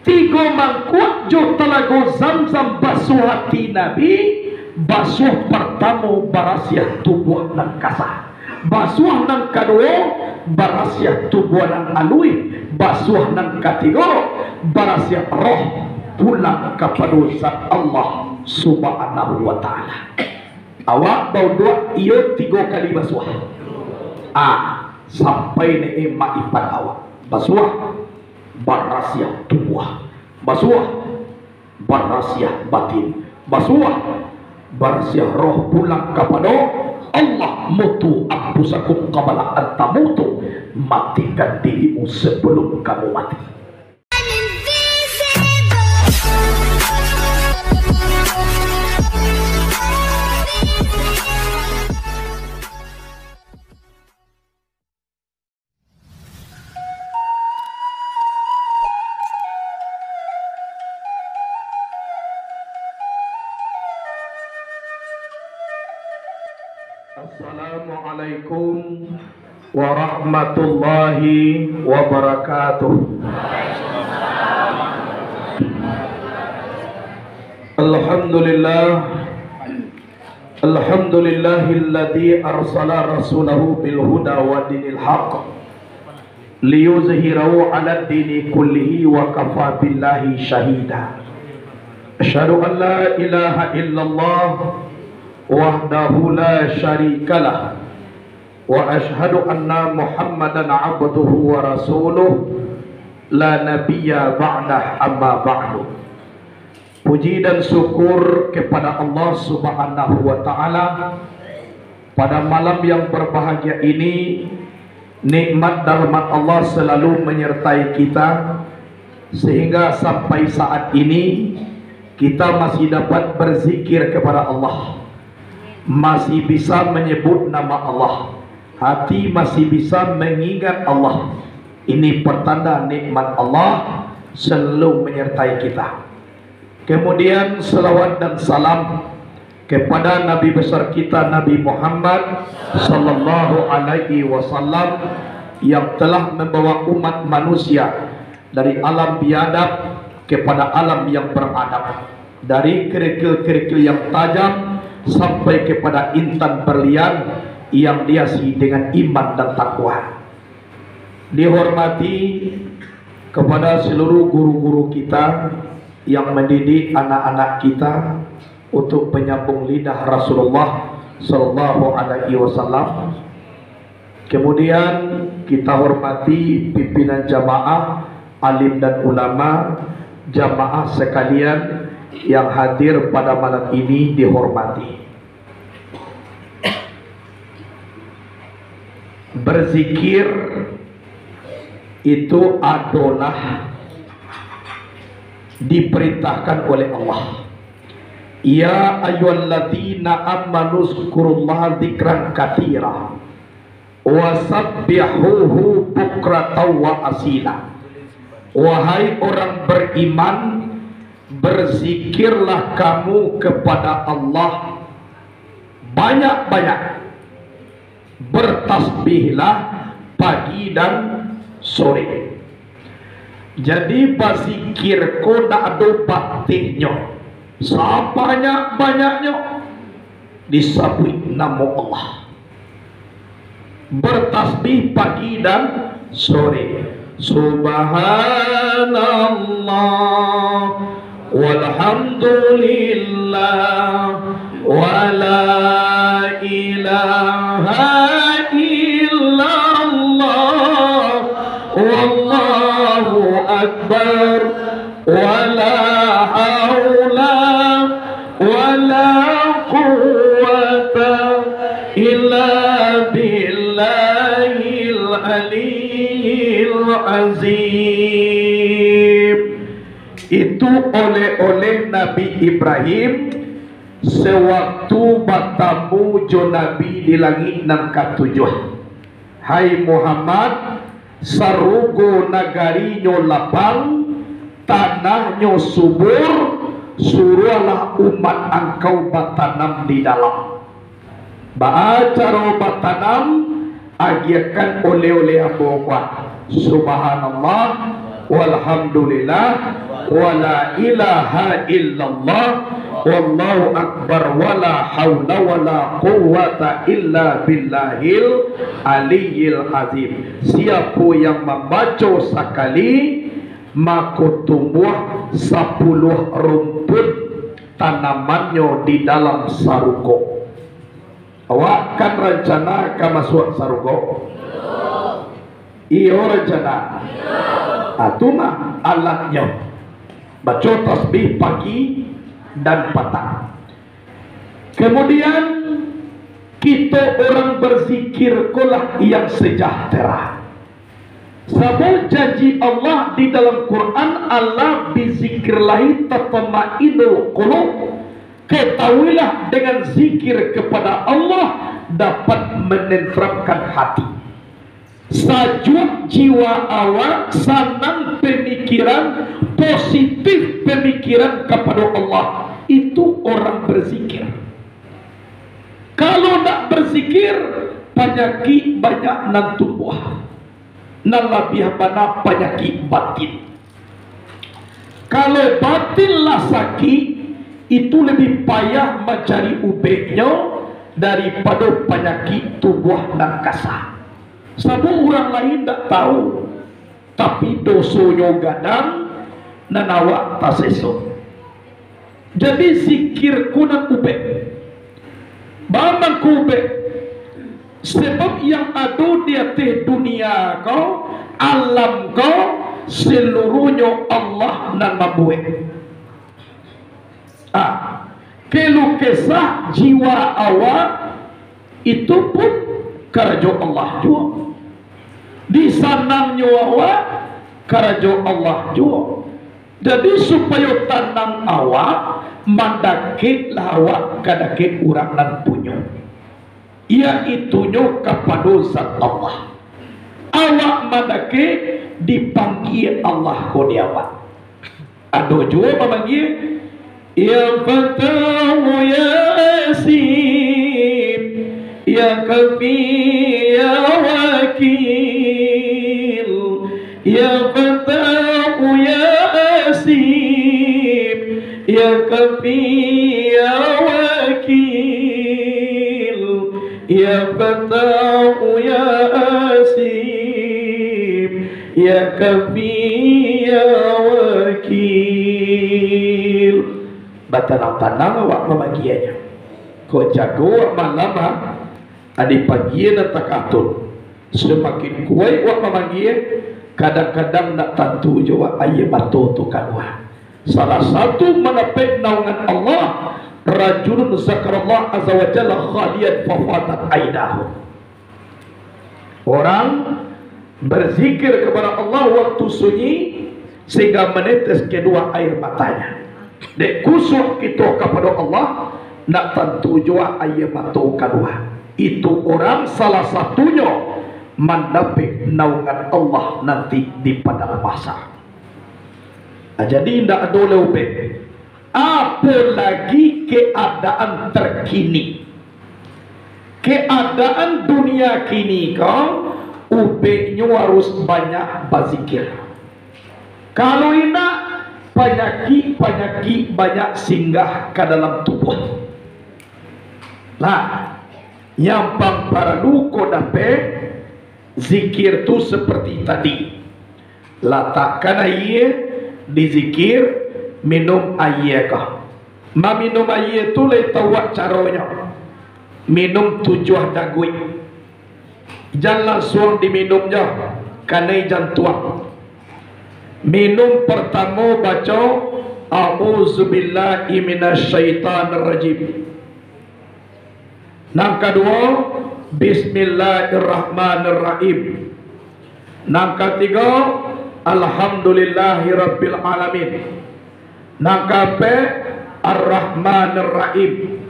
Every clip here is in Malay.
Tiga mangkuk jo telaga Zamzam basuh hati Nabi. Basuh pertama barasiah tubuh nang kasah. Basuh nang kedua barasiah tubuh nang alui. Basuh nang ketiga barasiah roh pulang kepada zat Allah subhanahu wa ta'ala. Awak bau dua iyo 3 kali basuh. Sampai ni emak ipan awak. Basuh barasiah tubuh, basuh barasiah batin, basuh barasiah roh pulang kepada Allah. Mutu anfusakum qabla an tamutu, matikan dirimu sebelum kamu mati. Assalamualaikum warahmatullahi wabarakatuh. Alhamdulillah, alhamdulillahilladzi arsala rasulahu bil huda wa dinil haqq liyuzhirahu 'ala dini kullihi wa kafa billahi shahida. Asyhadu an la ilaha illallah wahdahu la syarikalah wa ashhadu anna Muhammadan abduhu wa rasuluh la nabiyya ba'dah amma ba'du. Puji dan syukur kepada Allah subhanahu wa ta'ala. Pada malam yang berbahagia ini, nikmat dan rahmat Allah selalu menyertai kita, sehingga sampai saat ini kita masih dapat berzikir kepada Allah, masih bisa menyebut nama Allah, hati masih bisa mengingat Allah. Ini pertanda nikmat Allah selalu menyertai kita. Kemudian selawat dan salam kepada Nabi besar kita Nabi Muhammad sallallahu alaihi wasallam, yang telah membawa umat manusia dari alam biadab kepada alam yang beradab, dari kerikil-kerikil yang tajam sampai kepada intan berlian yang dihiasi dengan iman dan takwa. Dihormati kepada seluruh guru-guru kita yang mendidik anak-anak kita untuk penyambung lidah Rasulullah sallallahu alaihi wasallam. Kemudian kita hormati pimpinan jamaah, alim dan ulama, jamaah sekalian yang hadir pada malam ini dihormati. Berzikir itu adalah diperintahkan oleh Allah. Ya ayyuhalladzina amanu zkurullaha dzikran katsira wasabbihuhu bukratan wa asila. Wahai orang beriman, berzikirlah kamu kepada Allah banyak-banyak, bertasbihlah pagi dan sore. Jadi berzikir ko nak ada batinnya, sebanyak-banyaknya disebut nama Allah, bertasbih pagi dan sore. Subhanallah walhamdulillah wala ilaha illallah wallahu akbar wala haula wala quwwata illa billahil aliyyil azim. Itu oleh Nabi Ibrahim sewaktu bertemu jo Nabi di langit nang katujuh. Hai Muhammad, sarugo nagarinyo lapang, tanahnya subur, suruhlah umat engkau bertanam di dalam. Ba'acara bertanam, agiakan oleh-oleh apa. Subhanallah walhamdulillah, wala ilaha illallah, wallahu akbar, wala haula wala quwwata illa billahil aliyil azim. Siapa yang membaca sekali, maka tumbuh 10 rumput tanamannya di dalam sarugo. Awak kan rencana ke masuk sarugo? Iyo rencana. Itu mah alatnya. Baca tasbih pagi dan petang. Kemudian kita orang berzikir kulah yang sejahtera. Sebab janji Allah di dalam Quran, Allah bizikrillahi tatma'innul qulub. Ketahuilah dengan zikir kepada Allah dapat menenteramkan hati. Sajuk jiwa awak, senang pemikiran, positif pemikiran kepada Allah. Itu orang berzikir. Kalau nak berzikir, penyakit banyak nan tumbuh. Nan lebih banyak penyakit batin. Kalau batin lah sakit, itu lebih payah mencari ubeknya daripada penyakit tubuh dan kasar. Sebab orang lain tak tahu, tapi dosonya gadang dan awak tak seso. Jadi zikir kuna ubek, bambang ubek. Sebab yang ada di atas dunia kau, alam kau, seluruhnya Allah dan membuat. Kalau kisah jiwa awak itu pun kerja Allah juga. Di sanamnya awak kerja Allah juga. Jadi supaya tanam awak mandakitlah awak kadakit orang dan punya. Iaitunya kepada zat Allah. Awak mandakit dipanggil Allah ko di awak. Ada juga memanggil Ya Fatahu Yasin, Ya Kafi Ya Wakil, Ya Fatahu Yasin, Ya Kafi Ya Wakil, Ya Fatahu Yasin, Ya Kafi Ya Wakil. Batanang-tanang awak memagiannya. Kau jago awak malam adi pagi dan takatun. Semakin kuat awak memagian, kadang-kadang nak tentu jawab ayat batu tu kanwa. Salah satu menepik naungan Allah, rajulun zakarallah azza wa jalla khaliyan fafatat aidahu. Orang berzikir kepada Allah waktu sunyi sehingga menetes kedua air matanya. Dek kusuh kita kepada Allah, nak tentu jua ayat matu kedua. Itu orang salah satunya mendapat naungan Allah nanti di padang mahsyar. Jadi tidak ada lebih. Apalagi keadaan terkini, keadaan dunia kini kau ubeknya harus banyak berzikir. Kalau tidak penyakit banyak singgah ke dalam tubuh. Nah, yang perlu kau dapat zikir tu seperti tadi. Letakkan air di zikir, minum air kah. Minum air tu letawat caranya. Minum 7 dagui. Jangan langsung diminumnya, karena jangan tuang. Minum pertama baca A'udzubillahi minasyaitanirrajim. Yang kedua Bismillahirrahmanirrahim. Yang ketiga Alhamdulillahirabbil alamin. Yang keempat Ar-Rahmanir-Rahim.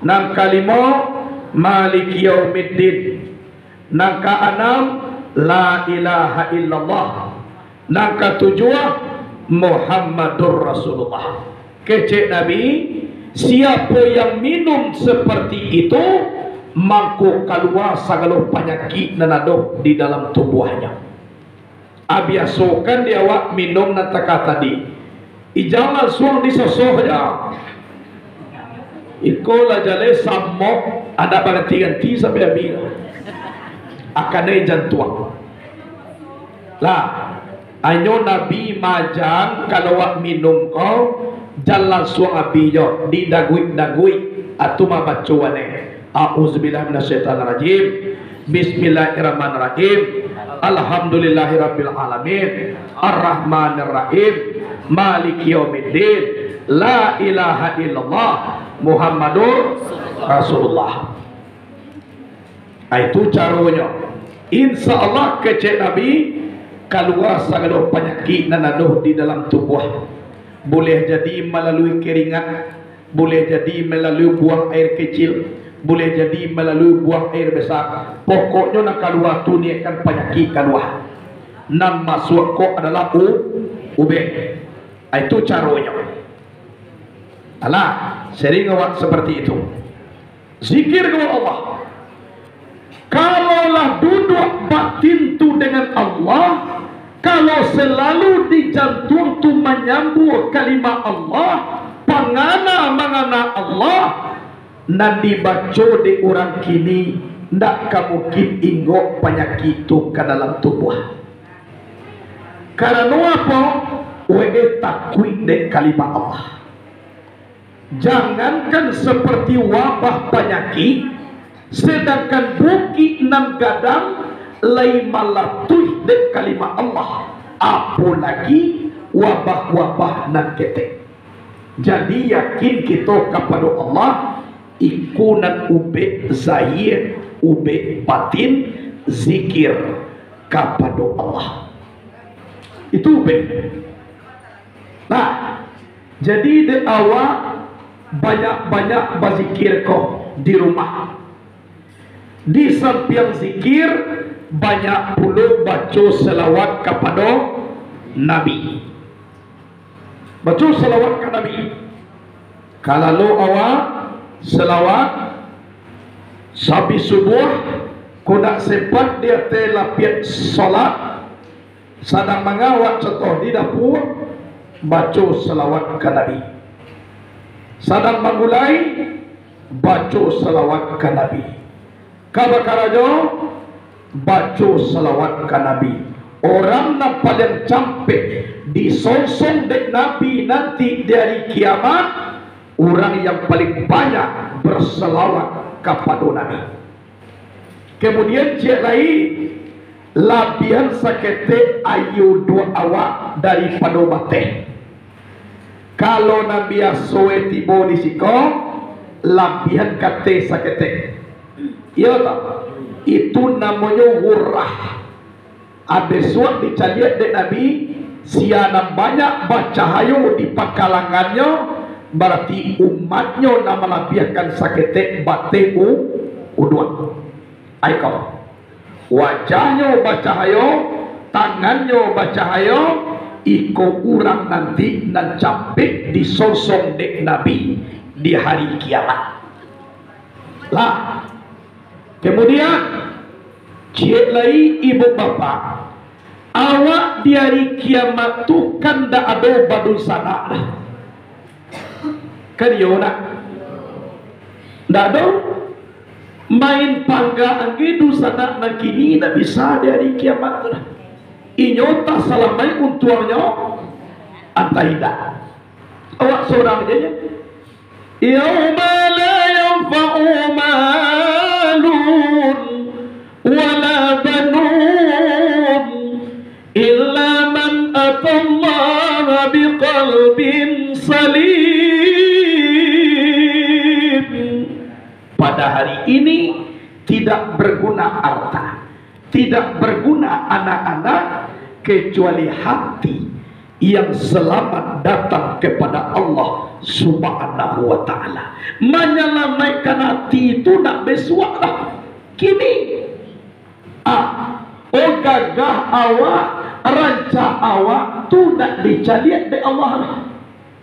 Yang kelima Maliki Yaumiddin. Yang keenam La ilaha illallah. Yang ketujuh Muhammadur Rasulullah. Kecik Nabi, siapa yang minum seperti itu, maka keluar segala penyakit dan ada di dalam tubuhnya. Abiasokan dia awak minum nanti tadi. Ijangan suang disosoh ya. Ikolah jale samok ada ganti sampai habis. Akannya jantuang. Lah, anyo Nabi majang kalau wak minum kau jalan suang abiyo di dagui atau mabacuane. A'udzubillahi minasyaitonirrajim. Bismillahirrahmanirrahim. Alhamdulillahirabbil alamin. Arrahmanirrahim. Maliki yaumiddin. La ilaha illallah Muhammadur Rasulullah. Itu caranya. Insya Allah kecek Nabi keluar segala penyakit dan nanuh di dalam tubuh. Boleh jadi melalui keringat, boleh jadi melalui buang air kecil, boleh jadi melalui buang air besar. Pokoknya nak keluar tu ni akan penyakit keluar. Nan masuk kok adalah ubek. Itu caranya. Alah, sering awak seperti itu. Zikir kepada Allah. Kalaulah duduk batin tu dengan Allah, kalau selalu di jantung tu menyambung kalimat Allah, mangana Allah, nan dibaca di orang kini, ndak mungkin inggok penyakit tu ke dalam tubuh. Karena apa? Wege takwid de kalimat Allah. Jangankan seperti wabah penyakit, sedangkan bukit nan gadang lai malatuh de kalimat Allah, apalagi wabah-wabah nan ketek. Jadi yakin kita kepada Allah, ikunan ube zahir, ube batin, zikir kepada Allah. Itu ube. Nah, jadi di awal banyak-banyak berzikir kau di rumah. Di samping zikir banyak pula baca selawat kepada Nabi. Baca selawat ke Nabi. Kalau awak selawat sabi subuh, kau nak sempat dia telapiat solat, sedang mengawat contoh di dapur, baca selawat ke Nabi. Sedang memulai, baca selawat ke Nabi. Kabakarajo, baca selawat ke Nabi. Orang yang paling campik disonsong dek Nabi nanti dari kiamat, orang yang paling banyak berselawat kepada Nabi. Kemudian cik lain, labihan sakete ayu dua awak daripada bateh. Kalau Nabi Asoe tiba di siko, labihan kate sakete. Iya tak? Itu namanya hurrah. Ada suat dicaliat dek Nabi, sianam banyak baca hayo di pakalangannya, berarti umatnya nama labiahkan sakete bate udua. Aiko. Wajahnya baca hayo, tangannya baca hayo, iko urang nanti nan campik disosong dek Nabi di hari kiamat. Lah, kemudian cik lai ibu bapak, awak di hari kiamat tu kan dak ada badul sana dah. Kan yo nak, dak ada. Main pangga angge dusana nak kini tak bisa di hari kiamat tu dah. Inyota salamai untuarnya atau tidak. Awak seorang aja. Yauma la yanfa'u malun wala banun illa man atallaha biqalbin salim. Pada hari ini tidak berguna harta, tidak berguna anak-anak, kecuali hati yang selamat datang kepada Allah Subhanahu wa ta'ala. Menyelamatkan hati itu nak besuak lah. Kini oh gagah awak, ranca awak tu nak dicaliat oleh Allah lah.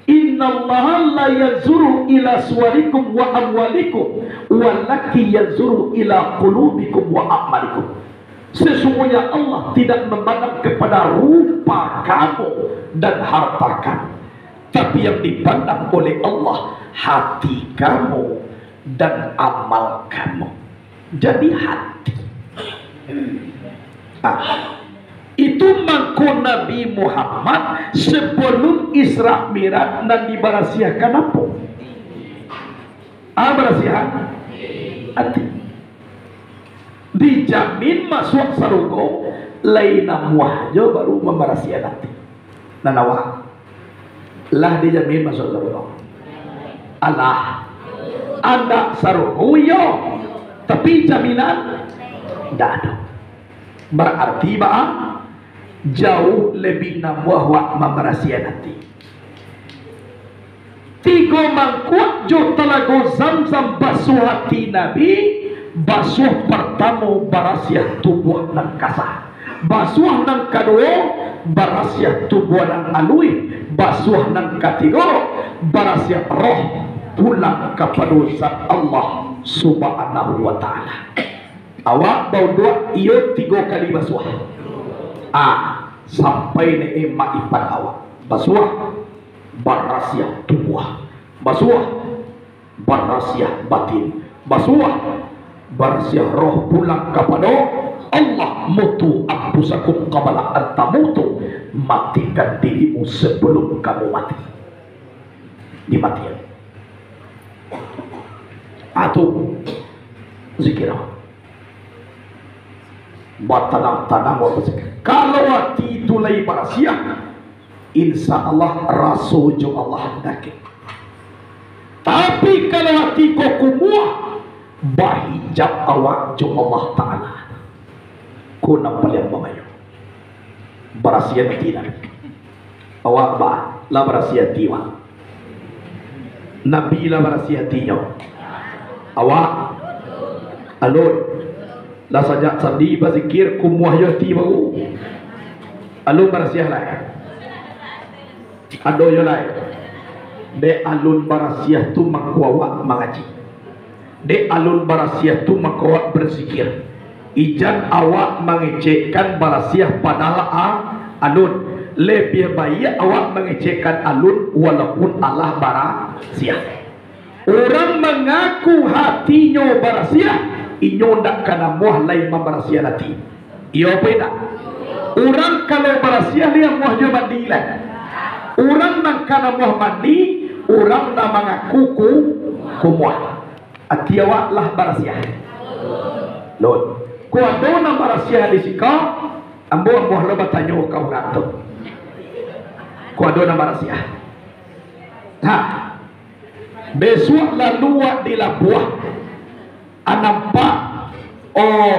Innallaha la yanzuru ila suwarikum wa amwalikum walakin yanzuru ila qulubikum wa a'malikum. Sesungguhnya Allah tidak memandang kepada rupa kamu dan harta kamu, tapi yang dipandang oleh Allah hati kamu dan amal kamu. Jadi hati. Itu mangko Nabi Muhammad sebelum Isra Mi'raj dan dibarasiakan apa? Barasiakan hati. Dijamin masuk surga lain muahjo baru membarasiakan hati. Nanawa lah dijamin masuk surga. Allah ada surga yo, tapi jaminan tidak ada. Berarti jauh lebih namuah memberasihan hati. 3 mangkuk jo telaga Zamzam basuh hati Nabi. Basuh pertama barasiah tubuh dan kasah. Basuh yang kedua barasiah tubuh dan alui. Basuh yang ketiga barasiah roh pulang kepada zat Allah Subhanahu wa ta'ala. Awak bau dua iyo 3 kali basuh. Sampai ni emak ipan awak. Basuh barasiah tubuh. Basuh barasiah batin. Basuh barasiah roh pulang kepada Allah. Mutu anfusakum qabla an tamutu. Matikan dirimu sebelum kamu mati. Dimatikan. Atau zikir buat tanam-tanam kalau hati itu lagi barasiah, insya Allah rasul Allah hendak. Tapi kalau hati kau kumuah, bahijab awak jo Allah Ta'ala. Kau nampak yang mengayu barasiah tidak. Awak lah barasiah tiwa. Nabi lah barasiah tiyo. Awak alun lah saja sandi bazikir kumuah yo ti baru alun barasiah lain ado yo lain de alun barasiah tu makwa mengaji, de alun barasiah tu makwa berzikir. Ijan awak mengecekkan barasiah padahal alun lebih baik awak mengecekkan alun walaupun Allah barasiah. Orang mengaku hatinya barasiah, inyo ndak kana muah lain membarasiah hati. Iyo beda. Orang kalau barasiah dia muah je mandi lah. Orang nang kana muah mandi, orang ndak mengaku ku muah. Hati awak lah barasiah. Lon. Ku ado nang barasiah di sika, ambo muah lo bertanya kau ratu. Ku ado nang barasiah. Besok lalu di Labuah nampak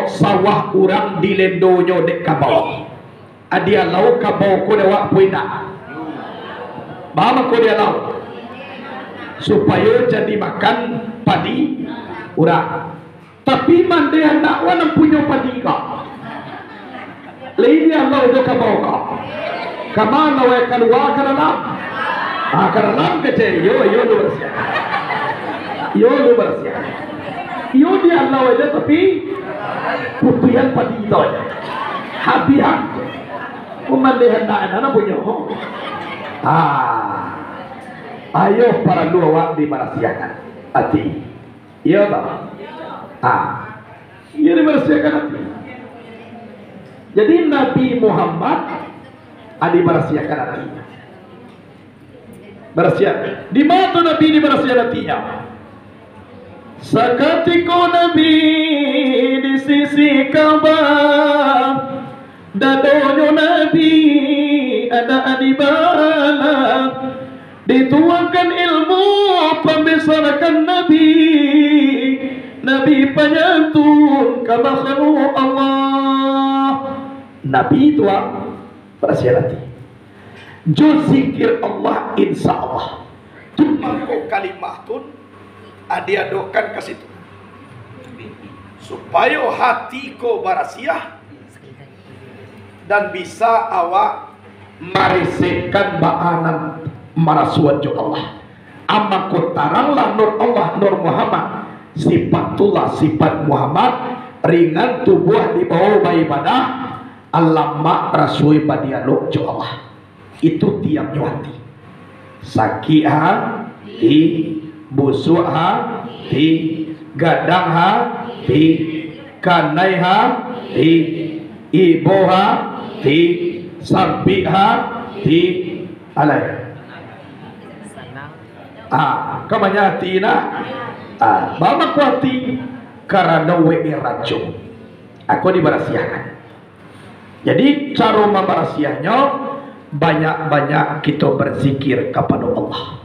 sawah orang di lendonyo dek kabau. Dia lau kabau ko dewa puina. Bama ko dia lau supaya jadi makan padi orang. Tapi mande anak wana punya padi ka. Lain dia lau do kabau ka. Kamana wa keluar dalam. Dalam kecil yo lu bersiap. Yo lu bersiap. Yo dia Allah aja tapi putuyan padi itu aja. Habihan. Pemandian anak punya. Ayo para dua dibersiakan hati. Iya tak? Iya dibersiakan hati. Jadi Nabi Muhammad dibersiakan hatinya. Bersiap. Di mana Nabi dibersiakan hatinya? Seketika Nabi di sisi Ka'bah, dadanya Nabi ada di bala, dituangkan ilmu pembesarkan Nabi, Nabi penyantun ke makhluk Allah. Nabi itu bersiap hati. Jo zikir Allah insya Allah. Cuma kau kalimah tun diadokan ke situ supaya hati kau barasiah dan bisa awak marisekan baanan marasuan jo Allah. Amma ko taranglah nur Allah nur Muhammad sifatullah sifat Muhammad ringan tubuh di bawah ibadah alamak rasui badialog jo Allah itu tiap nyuati sakit hati busuk hati gadang hati kanai hati ibu hati sampai hati alai kamanya hati mama ku hati karena wewe racun aku dibarasiakan. Jadi cara membarasiahnya banyak-banyak kita berzikir kepada Allah.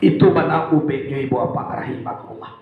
Itu mana ubenya ibu apa rahimahullah.